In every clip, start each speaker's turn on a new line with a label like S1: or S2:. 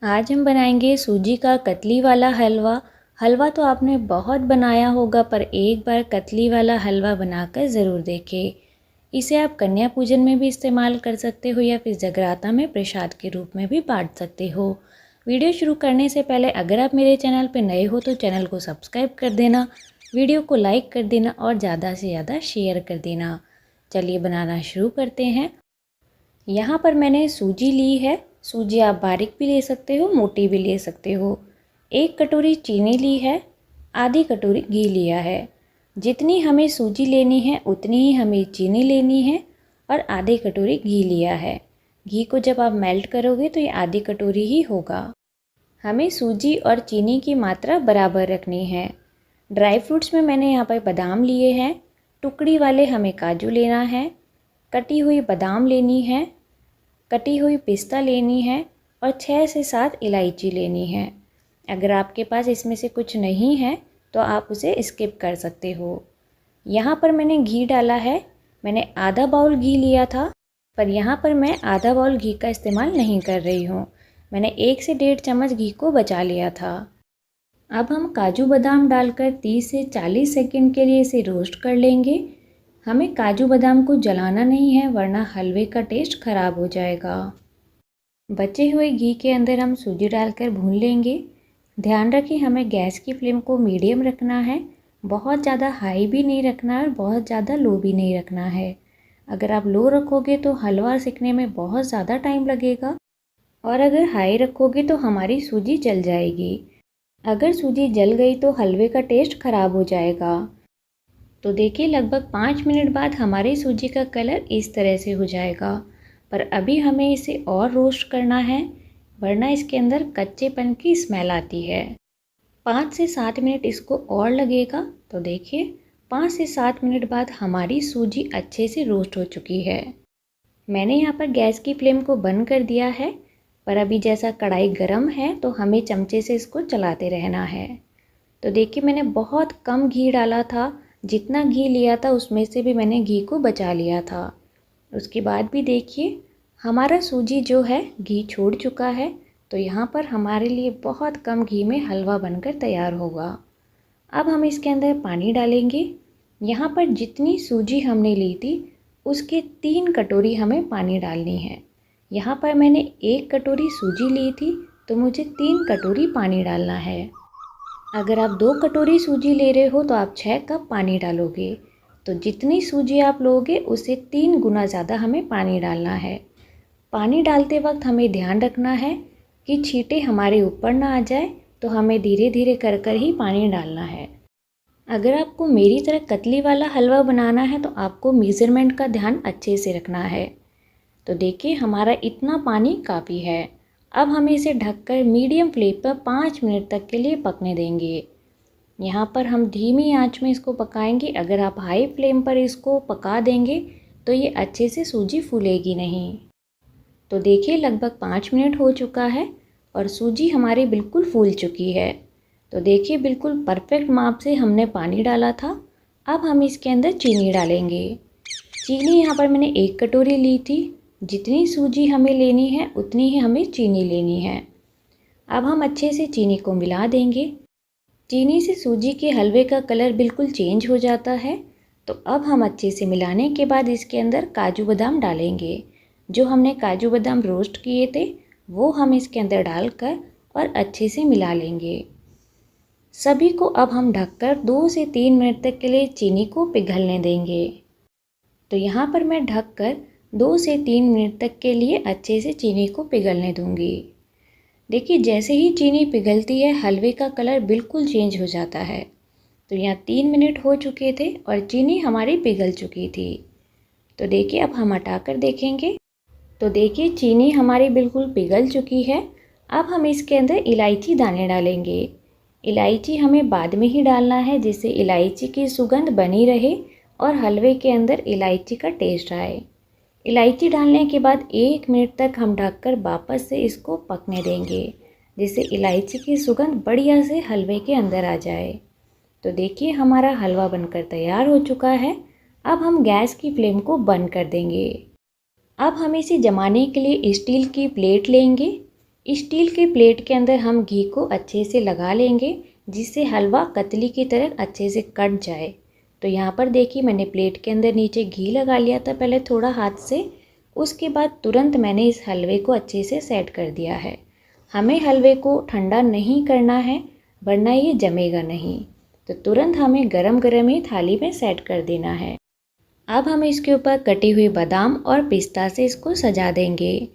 S1: आज हम बनाएंगे सूजी का कतली वाला हलवा। हलवा तो आपने बहुत बनाया होगा, पर एक बार कतली वाला हलवा बनाकर ज़रूर देखें। इसे आप कन्या पूजन में भी इस्तेमाल कर सकते हो या फिर जगराता में प्रसाद के रूप में भी बांट सकते हो। वीडियो शुरू करने से पहले अगर आप मेरे चैनल पर नए हो तो चैनल को सब्सक्राइब कर देना, वीडियो को लाइक कर देना और ज़्यादा से ज़्यादा शेयर कर देना। चलिए बनाना शुरू करते हैं। यहाँ पर मैंने सूजी ली है। सूजी आप बारीक भी ले सकते हो, मोटी भी ले सकते हो। 1 कटोरी चीनी ली है, आधी कटोरी घी लिया है। जितनी हमें सूजी लेनी है उतनी ही हमें चीनी लेनी है और आधी कटोरी घी लिया है। घी को जब आप मेल्ट करोगे तो ये आधी कटोरी ही होगा। हमें सूजी और चीनी की मात्रा बराबर रखनी है। ड्राई फ्रूट्स में मैंने यहाँ पर बादाम लिए हैं, टुकड़ी वाले हमें काजू लेना है, कटी हुई बादाम लेनी है, कटी हुई पिस्ता लेनी है और 6 से 7 इलायची लेनी है। अगर आपके पास इसमें से कुछ नहीं है तो आप उसे स्किप कर सकते हो। यहाँ पर मैंने घी डाला है। मैंने आधा बाउल घी लिया था, पर यहाँ पर मैं आधा बाउल घी का इस्तेमाल नहीं कर रही हूँ। मैंने 1 से 1.5 चम्मच घी को बचा लिया था। अब हम काजू बादाम डालकर 30 से 40 सेकंड के लिए इसे रोस्ट कर लेंगे। हमें काजू बादाम को जलाना नहीं है, वरना हलवे का टेस्ट ख़राब हो जाएगा। बचे हुए घी के अंदर हम सूजी डालकर भून लेंगे। ध्यान रखें, हमें गैस की फ्लेम को मीडियम रखना है। बहुत ज़्यादा हाई भी नहीं रखना है और बहुत ज़्यादा लो भी नहीं रखना है। अगर आप लो रखोगे तो हलवा सिकने में बहुत ज़्यादा टाइम लगेगा, और अगर हाई रखोगे तो हमारी सूजी जल जाएगी। अगर सूजी जल गई तो हलवे का टेस्ट ख़राब हो जाएगा। तो देखिए, लगभग 5 मिनट बाद हमारी सूजी का कलर इस तरह से हो जाएगा। पर अभी हमें इसे और रोस्ट करना है, वरना इसके अंदर कच्चेपन की स्मेल आती है। 5 से 7 मिनट इसको और लगेगा। तो देखिए, 5 से 7 मिनट बाद हमारी सूजी अच्छे से रोस्ट हो चुकी है। मैंने यहाँ पर गैस की फ्लेम को बंद कर दिया है, पर अभी जैसा कढ़ाई गर्म है तो हमें चमचे से इसको चलाते रहना है। तो देखिए, मैंने बहुत कम घी डाला था। जितना घी लिया था उसमें से भी मैंने घी को बचा लिया था। उसके बाद भी देखिए, हमारा सूजी जो है घी छोड़ चुका है। तो यहाँ पर हमारे लिए बहुत कम घी में हलवा बनकर तैयार होगा। अब हम इसके अंदर पानी डालेंगे। यहाँ पर जितनी सूजी हमने ली थी उसके 3 कटोरी हमें पानी डालनी है। यहाँ पर मैंने 1 कटोरी सूजी ली थी, तो मुझे 3 कटोरी पानी डालना है। अगर आप 2 कटोरी सूजी ले रहे हो तो आप 6 कप पानी डालोगे। तो जितनी सूजी आप लोगे उससे 3 गुना ज़्यादा हमें पानी डालना है। पानी डालते वक्त हमें ध्यान रखना है कि छींटे हमारे ऊपर ना आ जाए, तो हमें धीरे धीरे कर कर ही पानी डालना है। अगर आपको मेरी तरह कतली वाला हलवा बनाना है तो आपको मेज़रमेंट का ध्यान अच्छे से रखना है। तो देखिए, हमारा इतना पानी काफ़ी है। अब हम इसे ढककर मीडियम फ्लेम पर 5 मिनट तक के लिए पकने देंगे। यहाँ पर हम धीमी आंच में इसको पकाएंगे। अगर आप हाई फ्लेम पर इसको पका देंगे तो ये अच्छे से सूजी फूलेगी नहीं। तो देखिए, लगभग 5 मिनट हो चुका है और सूजी हमारी बिल्कुल फूल चुकी है। तो देखिए, बिल्कुल परफेक्ट माप से हमने पानी डाला था। अब हम इसके अंदर चीनी डालेंगे। चीनी यहाँ पर मैंने 1 कटोरी ली थी। जितनी सूजी हमें लेनी है उतनी ही हमें चीनी लेनी है। अब हम अच्छे से चीनी को मिला देंगे। चीनी से सूजी के हलवे का कलर बिल्कुल चेंज हो जाता है। तो अब हम अच्छे से मिलाने के बाद इसके अंदर काजू बादाम डालेंगे। जो हमने काजू बादाम रोस्ट किए थे वो हम इसके अंदर डालकर और अच्छे से मिला लेंगे। सभी को अब हम ढककर 2 से 3 मिनट तक के लिए चीनी को पिघलने देंगे। तो यहाँ पर मैं ढककर 2 से 3 मिनट तक के लिए अच्छे से चीनी को पिघलने दूंगी। देखिए, जैसे ही चीनी पिघलती है हलवे का कलर बिल्कुल चेंज हो जाता है। तो यहाँ 3 मिनट हो चुके थे और चीनी हमारी पिघल चुकी थी। तो देखिए, अब हम हटाकर देखेंगे तो देखिए, चीनी हमारी बिल्कुल पिघल चुकी है। अब हम इसके अंदर इलायची दाने डालेंगे। इलायची हमें बाद में ही डालना है, जिससे इलायची की सुगंध बनी रहे और हलवे के अंदर इलायची का टेस्ट आए। इलायची डालने के बाद 1 मिनट तक हम ढककर वापस से इसको पकने देंगे, जिससे इलायची की सुगंध बढ़िया से हलवे के अंदर आ जाए। तो देखिए, हमारा हलवा बनकर तैयार हो चुका है। अब हम गैस की फ्लेम को बंद कर देंगे। अब हम इसे जमाने के लिए स्टील की प्लेट लेंगे। स्टील की प्लेट के अंदर हम घी को अच्छे से लगा लेंगे, जिससे हलवा कतली की तरह अच्छे से कट जाए। तो यहाँ पर देखिए मैंने प्लेट के अंदर नीचे घी लगा लिया था पहले थोड़ा हाथ से, उसके बाद तुरंत मैंने इस हलवे को अच्छे से सेट कर दिया है। हमें हलवे को ठंडा नहीं करना है, वरना ये जमेगा नहीं। तो तुरंत हमें गरम गरम ही थाली में सेट कर देना है। अब हम इसके ऊपर कटी हुई बादाम और पिस्ता से इसको सजा देंगे।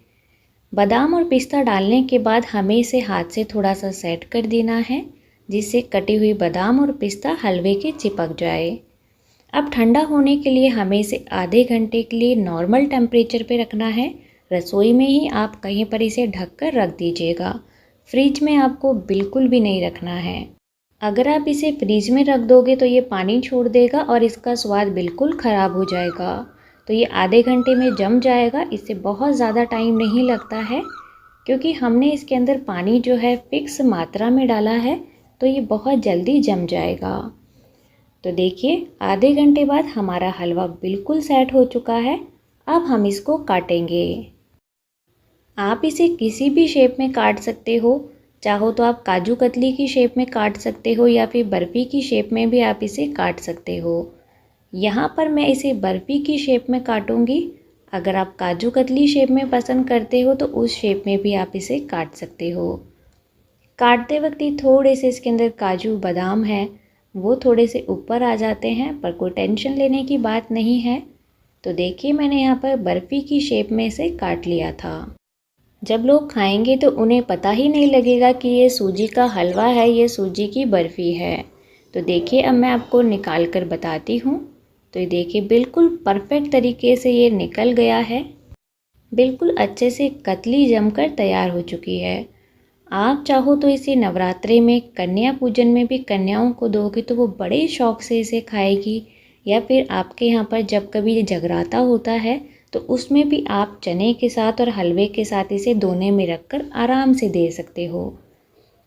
S1: बादाम और पिस्ता डालने के बाद हमें इसे हाथ से थोड़ा सा सेट कर देना है, जिससे कटी हुई बादाम और पिस्ता हलवे के चिपक जाए। अब ठंडा होने के लिए हमें इसे आधे घंटे के लिए नॉर्मल टेम्परेचर पे रखना है। रसोई में ही आप कहीं पर इसे ढककर रख दीजिएगा। फ्रिज में आपको बिल्कुल भी नहीं रखना है। अगर आप इसे फ्रिज में रख दोगे तो ये पानी छोड़ देगा और इसका स्वाद बिल्कुल ख़राब हो जाएगा। तो ये आधे घंटे में जम जाएगा, इससे बहुत ज़्यादा टाइम नहीं लगता है, क्योंकि हमने इसके अंदर पानी जो है फिक्स मात्रा में डाला है, तो ये बहुत जल्दी जम जाएगा। तो देखिए आधे घंटे बाद हमारा हलवा बिल्कुल सेट हो चुका है। अब हम इसको काटेंगे। आप इसे किसी भी शेप में काट सकते हो, चाहो तो आप काजू कतली की शेप में काट सकते हो या फिर बर्फ़ी की शेप में भी आप इसे काट सकते हो। यहाँ पर मैं इसे बर्फ़ी की शेप में काटूंगी। अगर आप काजू कतली शेप में पसंद करते हो तो उस शेप में भी आप इसे काट सकते हो। काटते वक्त ही थोड़े से इसके अंदर काजू बादाम है वो थोड़े से ऊपर आ जाते हैं, पर कोई टेंशन लेने की बात नहीं है। तो देखिए मैंने यहाँ पर बर्फ़ी की शेप में इसे काट लिया था। जब लोग खाएंगे तो उन्हें पता ही नहीं लगेगा कि ये सूजी का हलवा है, ये सूजी की बर्फ़ी है। तो देखिए अब मैं आपको निकाल कर बताती हूँ। तो ये देखिए बिल्कुल परफेक्ट तरीके से ये निकल गया है। बिल्कुल अच्छे से कतली जमकर तैयार हो चुकी है। आप चाहो तो इसे नवरात्रे में कन्या पूजन में भी कन्याओं को दोगे तो वो बड़े शौक़ से इसे खाएगी, या फिर आपके यहाँ पर जब कभी जगराता होता है तो उसमें भी आप चने के साथ और हलवे के साथ इसे दोने में रखकर आराम से दे सकते हो।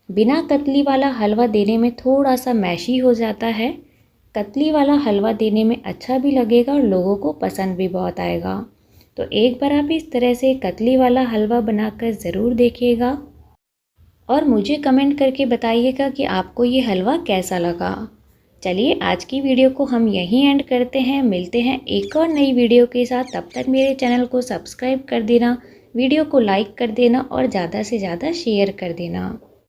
S1: बिना कतली वाला हलवा देने में थोड़ा सा मैशी हो जाता है। कतली वाला हलवा देने में अच्छा भी लगेगा और लोगों को पसंद भी बहुत आएगा। तो एक बार आप इस तरह से कतली वाला हलवा बनाकर ज़रूर देखिएगा और मुझे कमेंट करके बताइएगा कि आपको ये हलवा कैसा लगा। चलिए आज की वीडियो को हम यहीं एंड करते हैं। मिलते हैं एक और नई वीडियो के साथ। तब तक मेरे चैनल को सब्सक्राइब कर देना, वीडियो को लाइक कर देना और ज़्यादा से ज़्यादा शेयर कर देना।